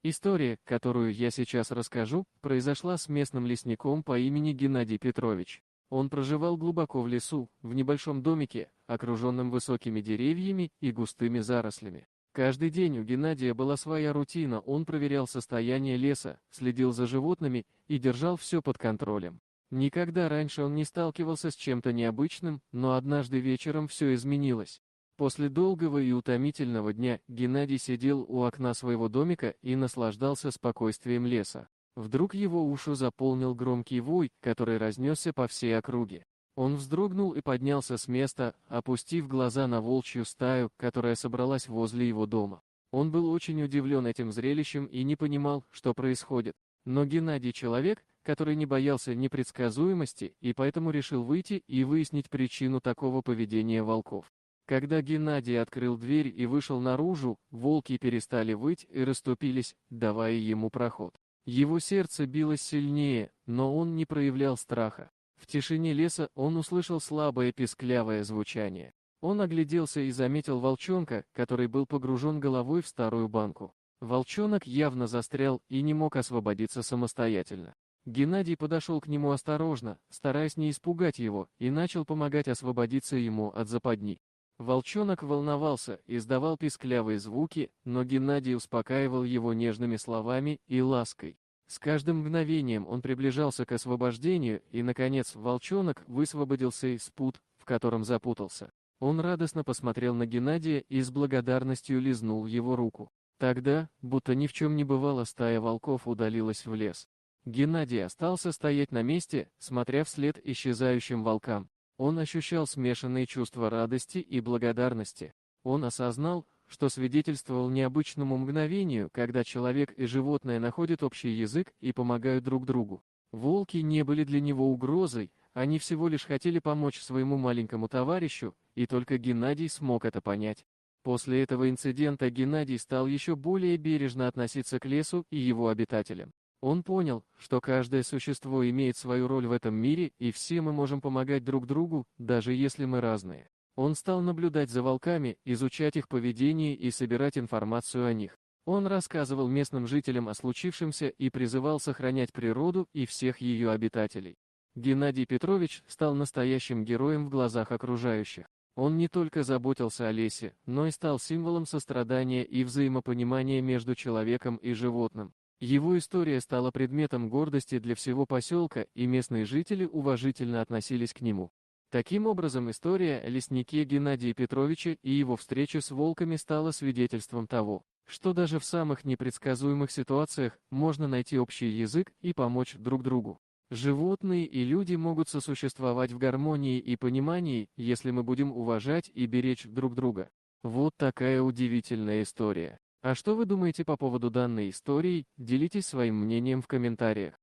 История, которую я сейчас расскажу, произошла с местным лесником по имени Геннадий Петрович. Он проживал глубоко в лесу, в небольшом домике, окруженном высокими деревьями и густыми зарослями. Каждый день у Геннадия была своя рутина, он проверял состояние леса, следил за животными и держал все под контролем. Никогда раньше он не сталкивался с чем-то необычным, но однажды вечером все изменилось. После долгого и утомительного дня Геннадий сидел у окна своего домика и наслаждался спокойствием леса. Вдруг его уши заполнил громкий вой, который разнесся по всей округе. Он вздрогнул и поднялся с места, опустив глаза на волчью стаю, которая собралась возле его дома. Он был очень удивлен этим зрелищем и не понимал, что происходит. Но Геннадий человек, который не боялся непредсказуемости, и поэтому решил выйти и выяснить причину такого поведения волков. Когда Геннадий открыл дверь и вышел наружу, волки перестали выть и расступились, давая ему проход. Его сердце билось сильнее, но он не проявлял страха. В тишине леса он услышал слабое писклявое звучание. Он огляделся и заметил волчонка, который был погружен головой в старую банку. Волчонок явно застрял и не мог освободиться самостоятельно. Геннадий подошел к нему осторожно, стараясь не испугать его, и начал помогать освободиться ему от западни. Волчонок волновался, издавал писклявые звуки, но Геннадий успокаивал его нежными словами и лаской. С каждым мгновением он приближался к освобождению, и, наконец, волчонок высвободился из пут, в котором запутался. Он радостно посмотрел на Геннадия и с благодарностью лизнул его руку. Тогда, будто ни в чем не бывало, стая волков удалилась в лес. Геннадий остался стоять на месте, смотря вслед исчезающим волкам. Он ощущал смешанные чувства радости и благодарности. Он осознал, что свидетельствовал необычному мгновению, когда человек и животное находят общий язык и помогают друг другу. Волки не были для него угрозой, они всего лишь хотели помочь своему маленькому товарищу, и только Геннадий смог это понять. После этого инцидента Геннадий стал еще более бережно относиться к лесу и его обитателям. Он понял, что каждое существо имеет свою роль в этом мире, и все мы можем помогать друг другу, даже если мы разные. Он стал наблюдать за волками, изучать их поведение и собирать информацию о них. Он рассказывал местным жителям о случившемся и призывал сохранять природу и всех ее обитателей. Геннадий Петрович стал настоящим героем в глазах окружающих. Он не только заботился о лесе, но и стал символом сострадания и взаимопонимания между человеком и животным. Его история стала предметом гордости для всего поселка, и местные жители уважительно относились к нему. Таким образом, история о леснике Геннадии Петровиче и его встрече с волками стала свидетельством того, что даже в самых непредсказуемых ситуациях можно найти общий язык и помочь друг другу. Животные и люди могут сосуществовать в гармонии и понимании, если мы будем уважать и беречь друг друга. Вот такая удивительная история. А что вы думаете по поводу данной истории? Делитесь своим мнением в комментариях.